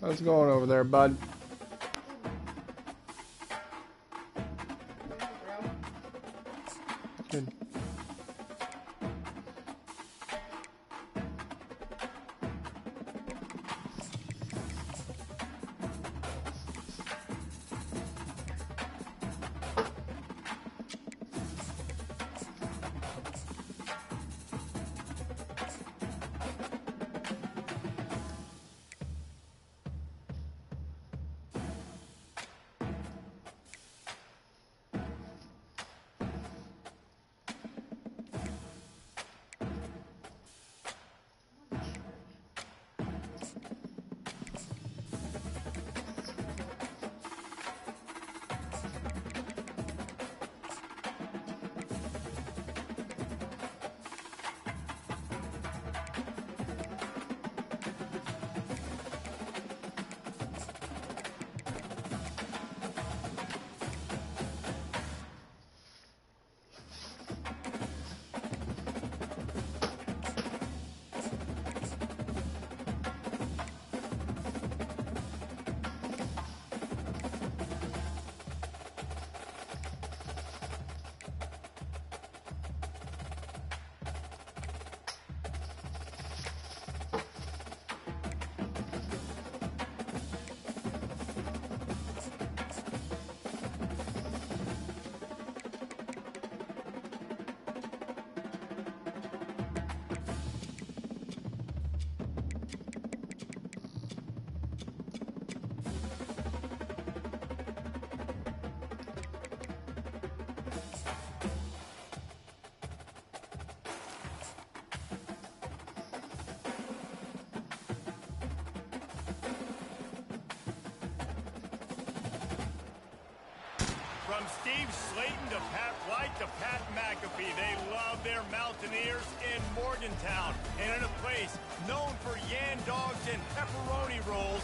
How's it going over there, bud? Good. Steve Slayton to Pat White to Pat McAfee. They love their Mountaineers in Morgantown. And in a place known for yan dogs and pepperoni rolls,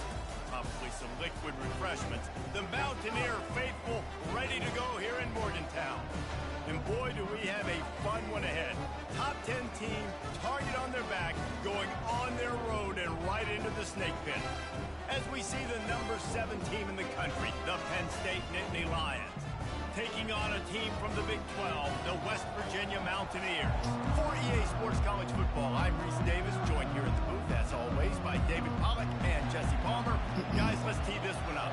probably some liquid refreshments, the Mountaineer faithful ready to go here in Morgantown. And boy, do we have a fun one ahead. Top 10 team, target on their back, going on their road and right into the snake pit. As we see the number 7 team in the country, the Penn State Nittany Lions, taking on a team from the Big 12, the West Virginia Mountaineers. For EA Sports College Football, I'm Reese Davis, joined here at the booth, as always, by David Pollack and Jesse Palmer. Guys, let's tee this one up.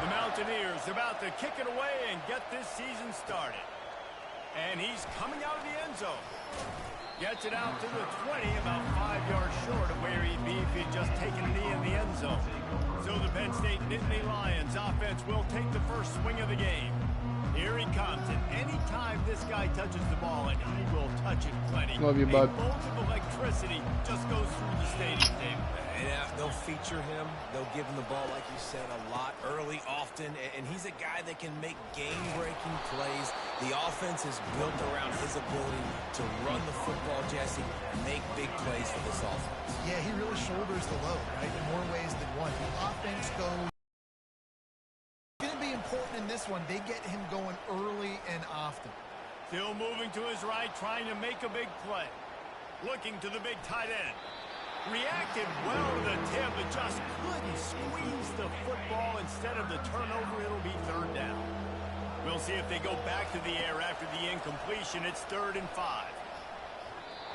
The Mountaineers about to kick it away and get this season started. And he's coming out of the end zone. Gets it out to the 20, about 5 yards short of where he'd be if he'd just taken a knee in the end zone. So the Penn State Nittany Lions offense will take the first swing of the game. Here he comes, and anytime this guy touches the ball, and he will touch it plenty, Love you, bud. a bolt of electricity just goes through the stadium, David. Yeah, they'll feature him. They'll give him the ball, like you said, a lot, early, often, and he's a guy that can make game-breaking plays. The offense is built around his ability to run the football, Jesse, and make big plays for this offense. Yeah, he really shoulders the load, right, in more ways than one. The offense goes. It's going to be important in this one. They get him going early and often. Still moving to his right, trying to make a big play. Looking to the big tight end. Reacted well to the tip, but just couldn't squeeze the football. Instead of the turnover, it'll be third down. We'll see if they go back to the air after the incompletion. It's 3rd and 5.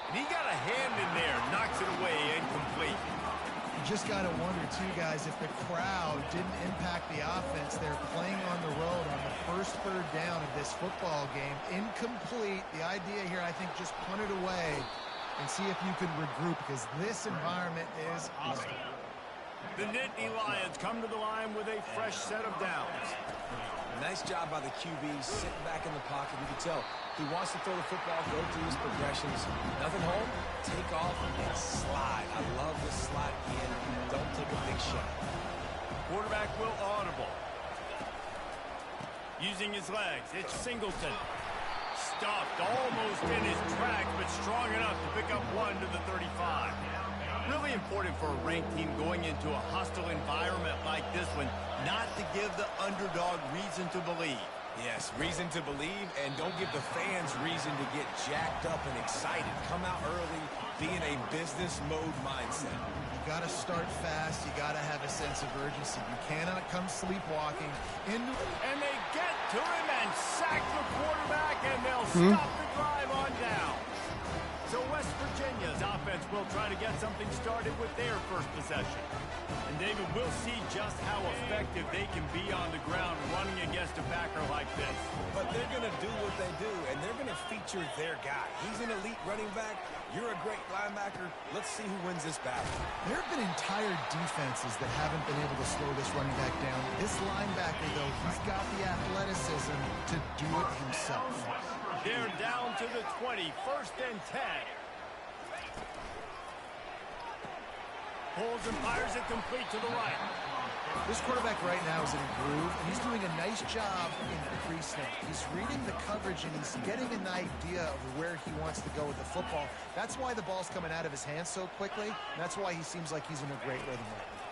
And he got a hand in there, knocks it away, incomplete. You just got to wonder, too, guys, if the crowd didn't impact the offense. They're playing on the road on the first 3rd down of this football game. Incomplete. The idea here, I think, just punt it away and see if you can regroup, because this environment is hostile. The Nittany Lions come to the line with a fresh set of downs. Nice job by the QB, sitting back in the pocket. You can tell he wants to throw the football, go through his progressions. Nothing home, take off and slide. I love the slide in. Don't take a big shot. Quarterback will audible. Using his legs, it's Singleton. Stopped almost in his tracks, but strong enough to pick up 1 to the 35. Really important for a ranked team going into a hostile environment like this one, not to give the underdog reason to believe. Yes, reason to believe, and don't give the fans reason to get jacked up and excited. Come out early, be in a business mode mindset. You got to start fast. You got to have a sense of urgency. You cannot come sleepwalking into. And they get to him and sack the quarterback, and they'll stop the drive on down. So West Virginia's offense will try to get something started with their first possession. And David, we'll see just how effective they can be on the ground running against a backer like this. But they're going to do what they do, and they're going to feature their guy. He's an elite running back. You're a great linebacker. Let's see who wins this battle. There have been entire defenses that haven't been able to slow this running back down. This linebacker, though, he's got the athleticism to do it himself. They're down to the 20, 1st and 10. Pulls and fires it complete to the right. This quarterback right now is in a groove, and he's doing a nice job in the pre-snap. He's reading the coverage, and he's getting an idea of where he wants to go with the football. That's why the ball's coming out of his hands so quickly, and that's why he seems like he's in a great rhythm right now.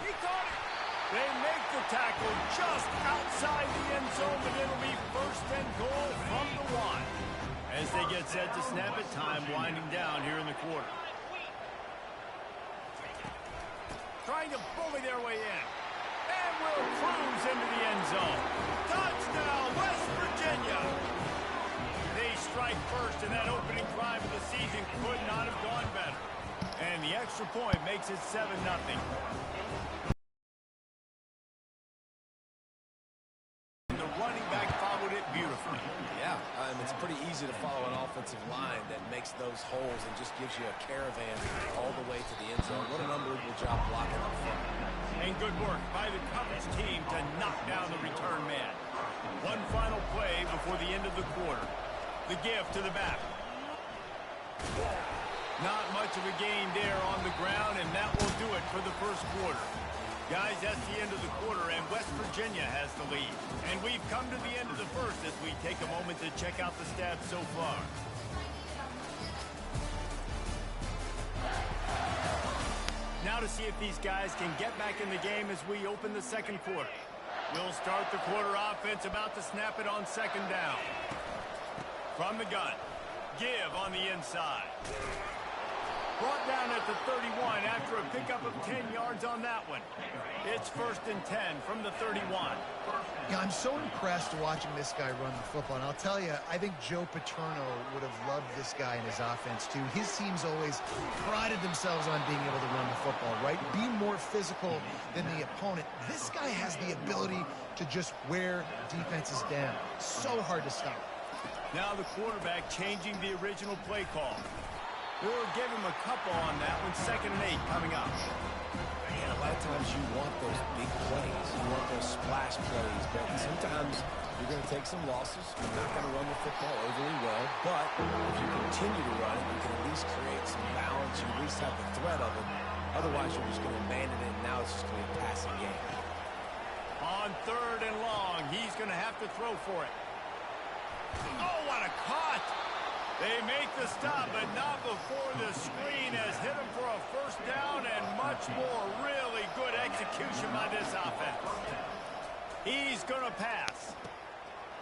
He caught it. They make the tackle just outside the end zone, but it'll be 1st and goal from the 1. As they get set to snap it, time winding down here in the quarter. Trying to bully their way in. And will cruise into the end zone. Touchdown, West Virginia! They strike first, and that opening drive of the season could not have gone better. And the extra point makes it 7-0. The running back followed it beautifully. Yeah, it's pretty easy to follow an offensive line that makes those holes and just gives you a caravan all the way to the end zone. What an unbelievable job blocking up front. And good work by the coverage team to knock down the return man. One final play before the end of the quarter. The give to the back. Not much of a gain there on the ground, and that will do it for the first quarter. Guys, that's the end of the quarter, and West Virginia has the lead. And we've come to the end of the first as we take a moment to check out the stats so far. Now to see if these guys can get back in the game as we open the second quarter. We'll start the quarter offense, about to snap it on second down. From the gun, give on the inside. Brought down at the 31 after a pickup of 10 yards on that one. It's 1st and 10 from the 31. Yeah, I'm so impressed watching this guy run the football. And I'll tell you, I think Joe Paterno would have loved this guy in his offense, too. His teams always prided themselves on being able to run the football, right? Be more physical than the opponent. This guy has the ability to just wear defenses down. So hard to stop. Now the quarterback changing the original play call. We'll give him a couple on that one. 2nd and 8 coming up. And a lot of times you want those big plays. You want those splash plays. But sometimes you're going to take some losses. You're not going to run the football overly well. But if you continue to run it, you can at least create some balance. You at least have the threat of it. Otherwise, you're just going to abandon it. And now it's just going to be a passing game. On 3rd and long, he's going to have to throw for it. Oh, what a cut! They make the stop, but not before the screen has hit him for a 1st down and much more. Really good execution by this offense. He's going to pass.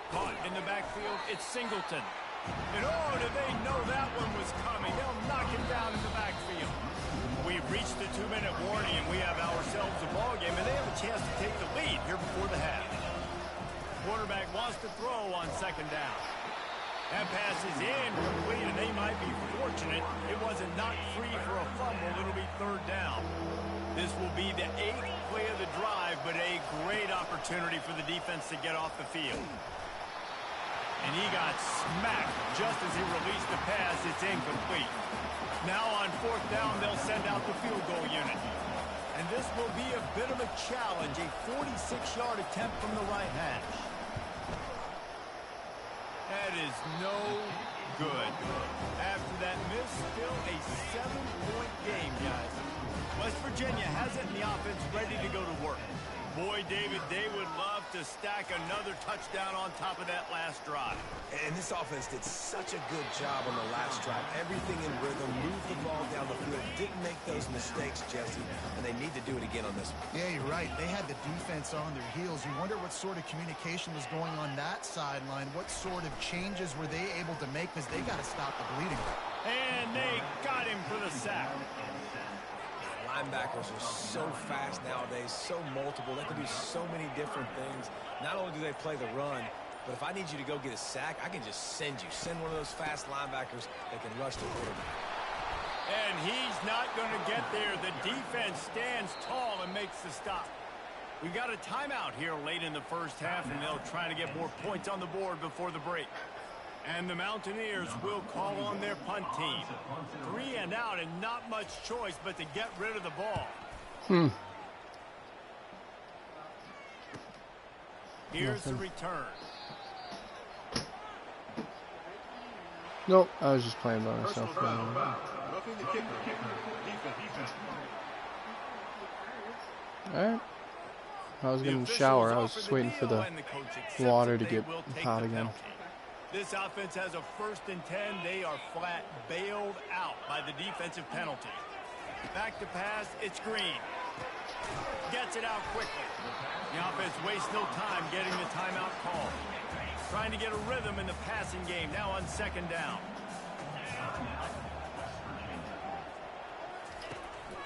Caught in the backfield, it's Singleton. And oh, did they know that one was coming? They'll knock him down in the backfield. We've reached the 2-minute warning, and we have ourselves a ball game, and they have a chance to take the lead here before the half. Quarterback wants to throw on 2nd down. That pass is incomplete, and they might be fortunate it wasn't knocked free for a fumble. It'll be 3rd down. This will be the 8th play of the drive, but a great opportunity for the defense to get off the field. And he got smacked just as he released the pass. It's incomplete. Now on 4th down, they'll send out the field goal unit. And this will be a bit of a challenge, a 46-yard attempt from the right hash. That is no good. After that miss, still a 7-point game, guys. West Virginia has it in the offense ready to go to work. Boy, David, they would love to stack another touchdown on top of that last drive. And this offense did such a good job on the last drive. Everything in rhythm, moved the ball down the field, didn't make those mistakes, Jesse, and they need to do it again on this one. Yeah, you're right. They had the defense on their heels. You wonder what sort of communication was going on that sideline. What sort of changes were they able to make, because they got to stop the bleeding. And they got him for the sack. Linebackers are so fast nowadays, so multiple. They can do so many different things. Not only do they play the run, but if I need you to go get a sack, I can just send one of those fast linebackers that can rush the quarterback. And he's not going to get there. The defense stands tall and makes the stop. We've got a timeout here late in the first half, and they'll try to get more points on the board before the break. And the Mountaineers will call on their punt team. 3 and out, and not much choice but to get rid of the ball. Here's the return. Nope, I was just playing by myself. Alright. I was going to shower. I was just waiting for the water to get hot again. This offense has a 1st and 10. They are flat bailed out by the defensive penalty. Back to pass, it's Green. Gets it out quickly. The offense wastes no time getting the timeout call. Trying to get a rhythm in the passing game, now on 2nd down.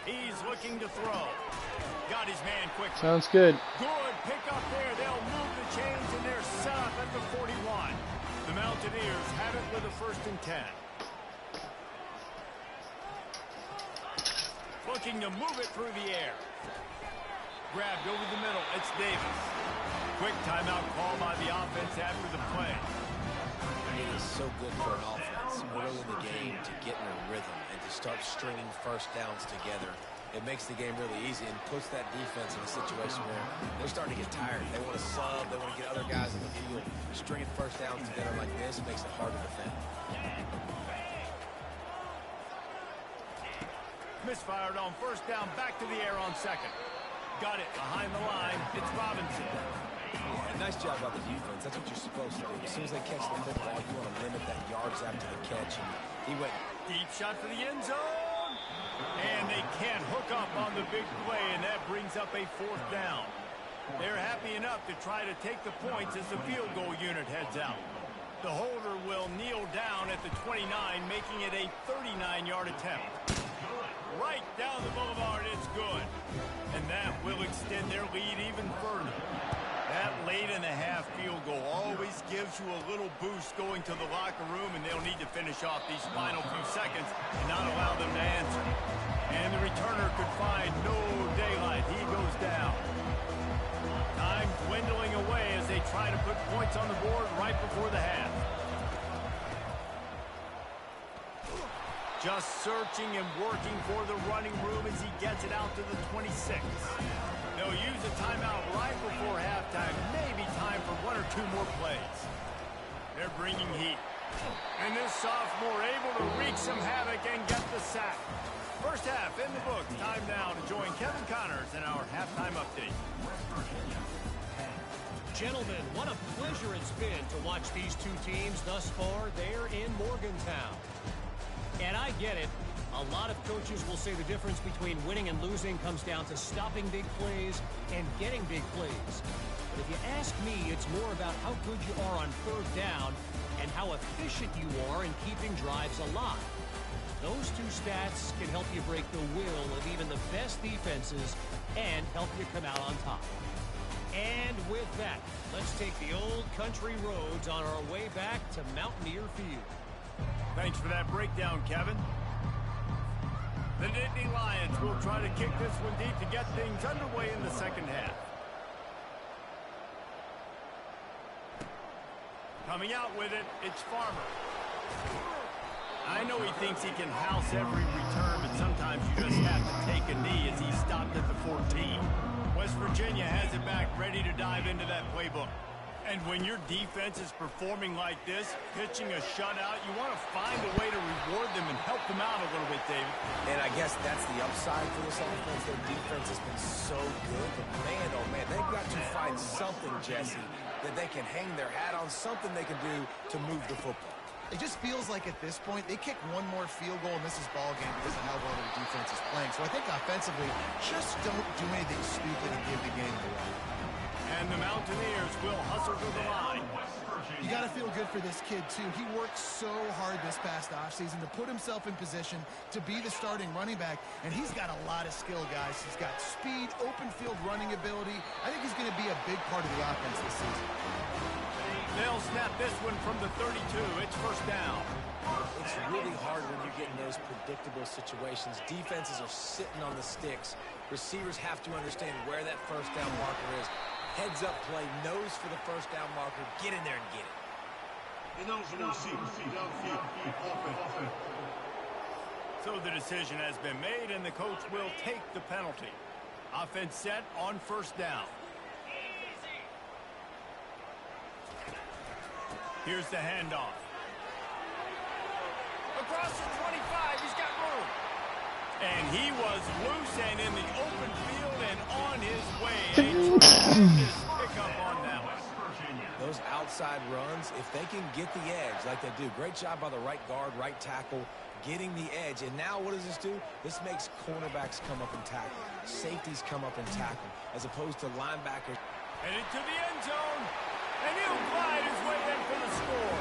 He's looking to throw. Got his man quickly. Sounds good. Good pick up there. They'll move the chains, and they're set up at the 41. The Mountaineers have it with a 1st and 10. Looking to move it through the air. Grabbed over the middle. It's Davis. Quick timeout call by the offense after the play. It is so good for an offense early in the game to get in a rhythm and to start stringing 1st downs together. It makes the game really easy and puts that defense in a situation where they're starting to get tired. They want to sub. They want to get other guys in the field. Stringing 1st downs together like this makes it hard to defend. Misfired on 1st down. Back to the air on 2nd. Got it behind the line. It's Robinson. Yeah, nice job by the defense. That's what you're supposed to do. As soon as they catch the football, you want to limit that yards after the catch. And he went deep shot for the end zone. And they can't hook up on the big play, and that brings up a 4th down. They're happy enough to try to take the points as the field goal unit heads out. The holder will kneel down at the 29, making it a 39-yard attempt. Right down the boulevard, it's good. And that will extend their lead even further. That late-in-the-half field goal always gives you a little boost going to the locker room, and they'll need to finish off these final few seconds and not allow them to answer. And the returner could find no daylight. He goes down. Time dwindling away as they try to put points on the board right before the half. Just searching and working for the running room as he gets it out to the 26. They'll use a timeout right before halftime. Maybe time for 1 or 2 more plays. They're bringing heat. And this sophomore able to wreak some havoc and get the sack. First half in the books. Time now to join Kevin Connors in our halftime update. Gentlemen, what a pleasure it's been to watch these two teams thus far there in Morgantown. And I get it. A lot of coaches will say the difference between winning and losing comes down to stopping big plays and getting big plays. But if you ask me, it's more about how good you are on 3rd down and how efficient you are in keeping drives alive. Those 2 stats can help you break the will of even the best defenses and help you come out on top. And with that, let's take the old country roads on our way back to Mountaineer Field. Thanks for that breakdown, Kevin. The Nittany Lions will try to kick this one deep to get things underway in the second half. Coming out with it, it's Farmer. I know he thinks he can house every return, but sometimes you just have to take a knee as he stopped at the 14. West Virginia has it back, ready to dive into that playbook. And when your defense is performing like this, pitching a shutout, you want to find a way to reward them and help them out a little bit, David. And I guess that's the upside for this offense. Their defense has been so good. But man, oh man, they've got to find something, Jesse, that they can hang their hat on, something they can do to move the football. It just feels like at this point, they kick 1 more field goal and this is ball game because of how well their defense is playing. So I think offensively, just don't do anything stupid and give the game away. And the Mountaineers will hustle to the line. You got to feel good for this kid, too. He worked so hard this past offseason to put himself in position to be the starting running back, and he's got a lot of skill, guys. He's got speed, open field running ability. I think he's going to be a big part of the offense this season. They'll snap this one from the 32. It's first down. It's really hard when you get in those predictable situations. Defenses are sitting on the sticks. Receivers have to understand where that first down marker is. Heads up play, nose for the first down marker. Get in there and get it. So the decision has been made, and the coach will take the penalty. Offense set on first down. Here's the handoff. Across the 25, he's got room. And he was loose and in the open field and on his way. A tremendous pickup on that one. Those outside runs, if they can get the edge like they do, great job by the right guard, right tackle, getting the edge. And now what does this do? This makes cornerbacks come up and tackle. Safeties come up and tackle, as opposed to linebackers. Headed to the end zone. And he'll glide his way in for the score.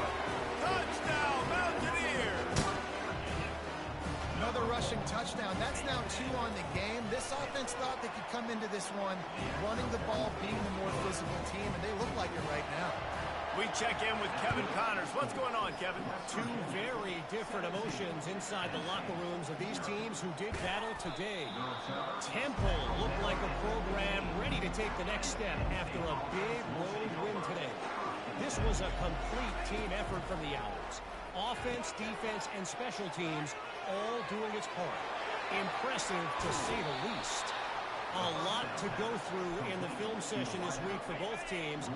Touchdown, Mountaineers! Another rushing touchdown. That's now 2 on the game. This offense thought they could come into this one running the ball, being the more physical team, and they look like it right now. We check in with Kevin Connors. What's going on, Kevin? 2 very different emotions inside the locker rooms of these teams who did battle today. Temple looked like a program ready to take the next step after a big road win today. This was a complete team effort from the Owls. Offense, defense, and special teams all doing its part. Impressive to say the least. A lot to go through in the film session this week for both teams.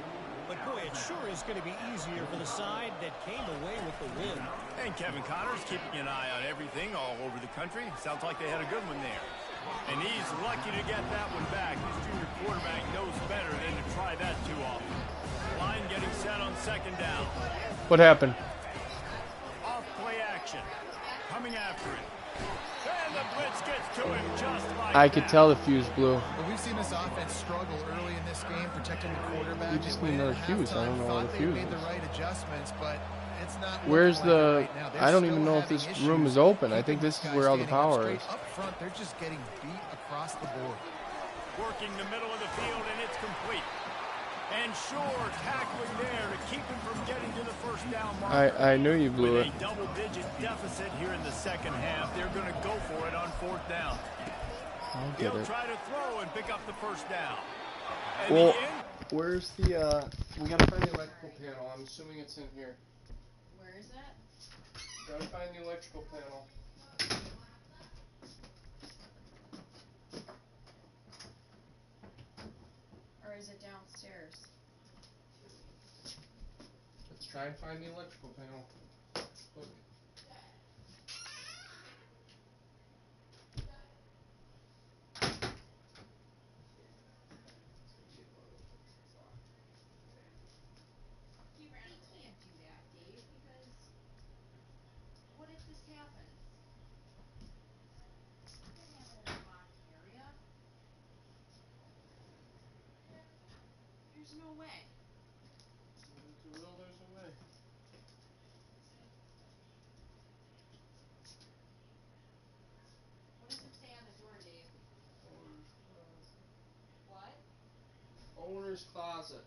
But, boy, it sure is going to be easier for the side that came away with the win. And Kevin Connors keeping an eye on everything all over the country. Sounds like they had a good one there. And he's lucky to get that one back. His junior quarterback knows better than to try that too often. Line getting set on second down. What happened? Off play action. Coming after it. And the blitz gets to him just like I could tell the fuse blew. Well, we've seen this offense struggle early in this game, protecting the quarterback. You just need another fuse. I don't know what a fuse made is. the right adjustments, but it's not. Where's the? Right now. I don't even know if this room is open. I think this is where all the power is. Up front, they're just getting beat across the board. Working the middle of the field, and it's complete. And sure, tackling there to keep him from getting to the first down mark. I knew you blew it. With a double-digit deficit here in the second half, they're going to go for it on fourth down. I'll get He'll it. try to throw and pick up the first down. And Well, the end. where's the? We gotta find the electrical panel. I'm assuming it's in here. Where is that? Gotta find the electrical panel. Or is it downstairs? Let's try and find the electrical panel. Look. You can't do that, Dave, because what if this happens? You can't have it in a locked area. There's no way. There's a will, there's a way. What does it say on the door, Dave? What? Owner's closet.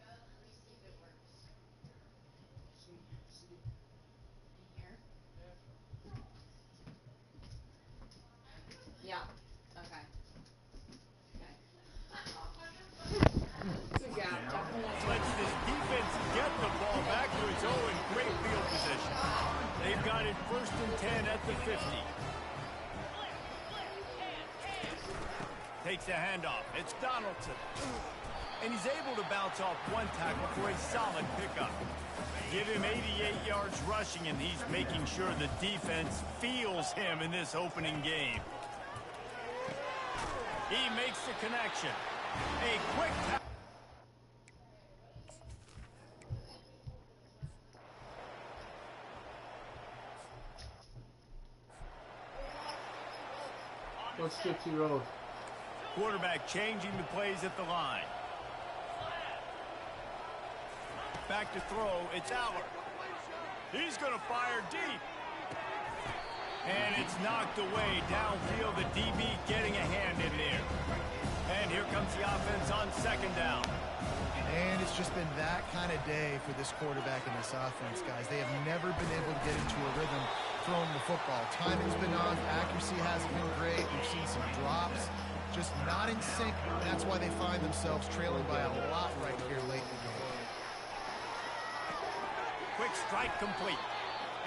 Let me see if it works. In here? Yeah. Okay. Good job. Lets this defense get the ball back to its own great field position. They've got it 1st and 10 at the 50. Takes a handoff. It's Donaldson. And he's able to bounce off one tackle for a solid pickup. Give him 88 yards rushing, and he's making sure the defense feels him in this opening game. He makes the connection. A quick tackle. What's 50 road? Quarterback changing the plays at the line. Back to throw, it's Aller. He's going to fire deep. And it's knocked away downfield. The DB getting a hand in there. And here comes the offense on second down. And it's just been that kind of day for this quarterback and this offense, guys. They have never been able to get into a rhythm throwing the football. Timing's been off. Accuracy hasn't been great. We've seen some drops. Just not in sync. That's why they find themselves trailing by a lot right here late in the game. Quick strike complete.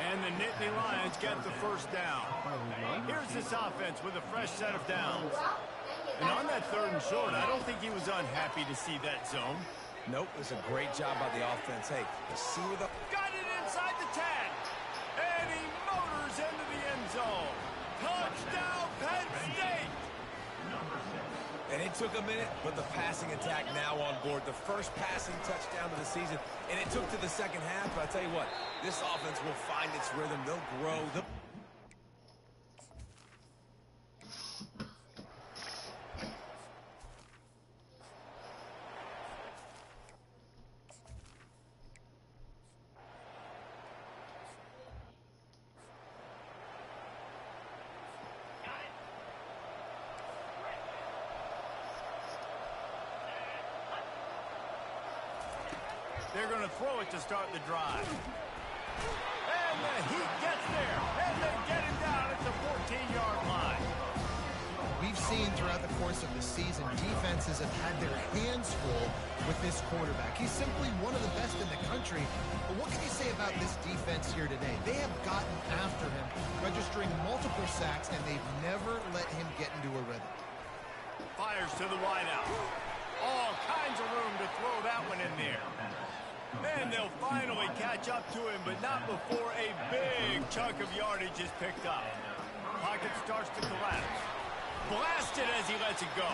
And the Nittany Lions get the first down. Here's this offense with a fresh set of downs. And on that 3rd and short, I don't think he was unhappy to see that zone. Nope, it was a great job by the offense. Hey, you see where the... Got it inside the 10. And he motors into the end zone. Touchdown, Penn State. And it took a minute, but the passing attack now on board. The first passing touchdown of the season, and it took to the second half. But I'll tell you what, this offense will find its rhythm. They'll grow. They're going to throw it to start the drive. And the Heat gets there. And they get him down at the 14-yard line. We've seen throughout the course of the season, defenses have had their hands full with this quarterback. He's simply one of the best in the country. But what can you say about this defense here today? They have gotten after him, registering multiple sacks, and they've never let him get into a rhythm. Fires to the wideout. All kinds of room to throw that one in there. And they'll finally catch up to him, but not before a big chunk of yardage is picked up. Pocket starts to collapse. Blasted as he lets it go.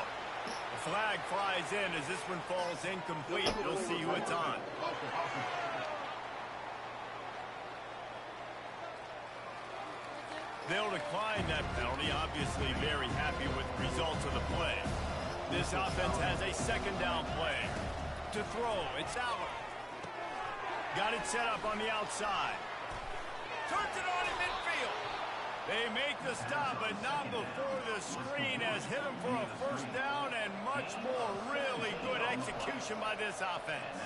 The flag flies in as this one falls incomplete. We'll see who it's on. They'll decline that penalty, obviously very happy with the results of the play. This offense has a second down play. To throw, it's Allen. Got it set up on the outside. Turns it on in midfield. They make the stop, but not before the screen has hit him for a first down and much more. Really good execution by this offense.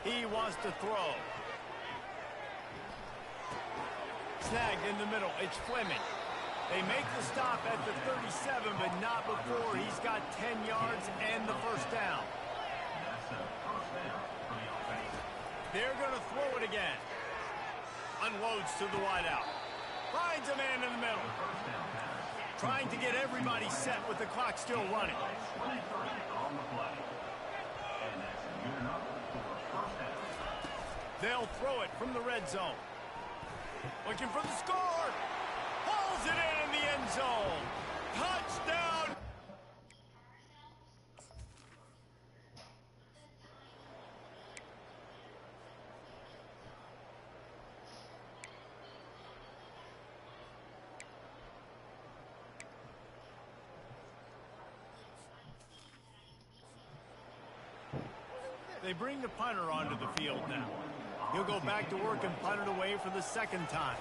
He wants to throw. Snagged in the middle. It's Fleming. They make the stop at the 37, but not before he's got 10 yards and the first down. They're going to throw it again. Unloads to the wideout. Finds a man in the middle. Trying to get everybody set with the clock still running. They'll throw it from the red zone. Looking for the score. Pulls it in the end zone. Touchdown. They bring the punter onto the field now. He'll go back to work and punt it away for the second time.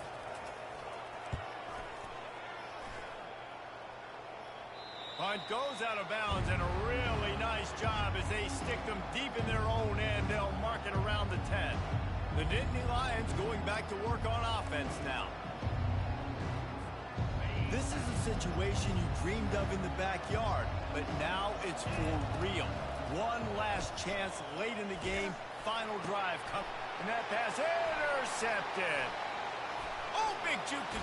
Punt goes out of bounds, and a really nice job as they stick them deep in their own end. They'll mark it around the 10. The Nittany Lions going back to work on offense now. This is a situation you dreamed of in the backyard, but now it's for real. One last chance late in the game. Final drive. And that pass intercepted. Oh, big juke to